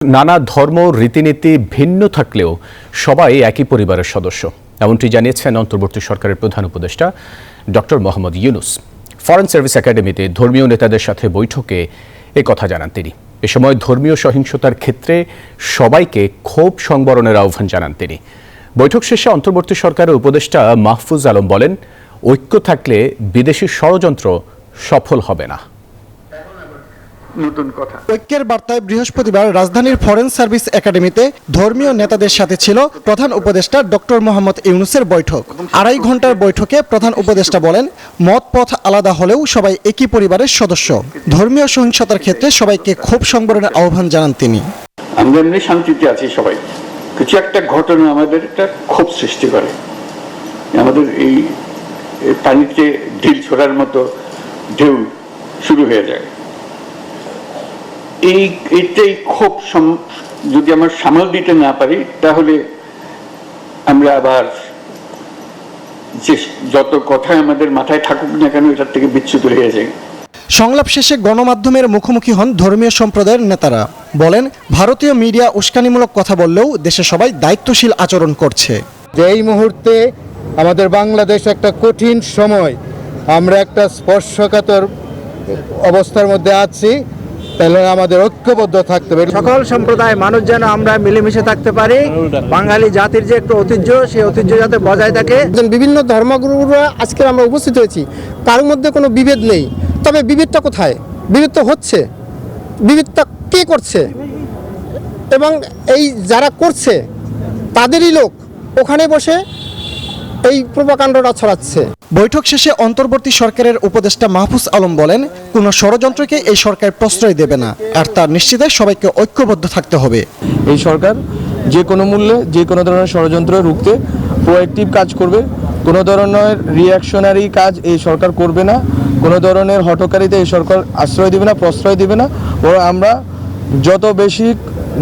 নানা ধর্ম রীতিনীতি ভিন্ন থাকলেও সবাই একই পরিবারের সদস্য, এমনটি জানিয়েছেন অন্তর্বর্তী সরকারের প্রধান উপদেষ্টা doctor Mohammad Yunus. Foreign service একাডেমিতে ধর্মীয় নেতাদের সাথে বৈঠকে একথা জানান তিনি। এ সময় ধর্মীয় সহিংসতার ক্ষেত্রে সবাইকে ক্ষোভ সংবরণের আহ্বান জানান তিনি। বৈঠক শেষে অন্তর্বর্তী সরকারের উপদেষ্টা মাহফুজ আলম বলেন, ঐক্য থাকলে বিদেশি ষড়যন্ত্র সফল হবে না। ঐক্যের বার্তায় বৃহস্পতিবার রাজধানীর ফরেন সার্ভিস একাডেমিতে ধর্মীয় নেতাদের সাথে ছিল প্রধান উপদেষ্টা ডক্টর মোহাম্মদ ইউনূসের বৈঠক। 2.5 ঘন্টার বৈঠকে প্রধান উপদেষ্টা বলেন, মত পথ আলাদা হলেও সবাই একই পরিবারের সদস্য। ধর্মীয় সহিংসতার ক্ষেত্রে সবাইকে ক্ষোভ সংবরণের আহ্বান জানান তিনি। আমরা এমনি শান্তিতে আছি সবাই, কিছু একটা ঘটনা আমাদের একটা ক্ষোভ সৃষ্টি করে, আমাদের এই পানিতে ঢিল ছোড়ার মতো ঢেউ শুরু হয়ে যায়। এইটাই ক্ষোভ যদি আমরা সামাল দিতে না পারি, তাহলে আমরা আবার যে যত কথা আমাদের মাথায় থাকুক না কেন, এটার থেকে বিচ্যুত হয়ে যায়। সংলাপ শেষে গণমাধ্যমের মুখোমুখি হন ধর্মীয় সম্প্রদায়ের নেতারা। বলেন, ভারতীয় মিডিয়া উস্কানিমূলক কথা বললেও দেশে সবাই দায়িত্বশীল আচরণ করছে। যে এই মুহূর্তে আমাদের বাংলাদেশ একটা কঠিন সময়, আমরা একটা স্পর্শকাতর অবস্থার মধ্যে আছি, তাহলে আমাদের ঐক্যবদ্ধ থাকতে হবে। সকল সম্প্রদায় মানুষ যেন আমরা মিলেমিশে থাকতে পারি। বাঙালি জাতির যে একটা ঐতিহ্য, সেই ঐতিহ্য যাতে বজায় থাকে। বিভিন্ন ধর্মগুরুরা আজকে আমরা উপস্থিত হয়েছি, কারোর মধ্যে কোনো বিভেদ নেই। তবে বিভেদটা কোথায়? বিভেদ তো হচ্ছে, বিভেদটা কে করছে? এবং এই যারা করছে তাদেরই লোক ওখানে বসে এই প্রোপাগান্ডাটা ছড়াচ্ছে। বৈঠক শেষে অন্তর্বর্তী সরকারের উপদেষ্টা মাহফুজ আলম বলেন, কোনো ষড়যন্ত্রকে এই সরকার প্রশ্রয় দেবে না, আর তার নিশ্চিতে সবাইকে ঐক্যবদ্ধ থাকতে হবে। এই সরকার যে কোনো মূল্যে যে কোনো ধরনের ষড়যন্ত্র রুখতে প্রোঅ্যাক্টিভ কাজ করবে। কোনো ধরনের রিঅ্যাকশনারি কাজ এই সরকার করবে না, কোনো ধরনের হঠকারিতা এই সরকার আশ্রয় দেবে না, প্রশ্রয় দেবে না। বরং আমরা যত বেশি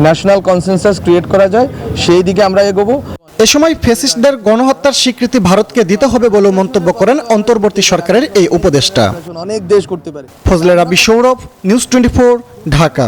ন্যাশনাল কনসেনসাস ক্রিয়েট করা যায় সেই দিকে আমরা এগোবো। এ সময় ফ্যাসিস্টদের গণহত্যার স্বীকৃতি ভারতকে দিতে হবে বলেও মন্তব্য করেন অন্তর্বর্তী সরকারের এই উপদেষ্টা। অনেক দেশ করতে পারে। ফজলে রাব্বি সৌরভ, নিউজ 24, ঢাকা।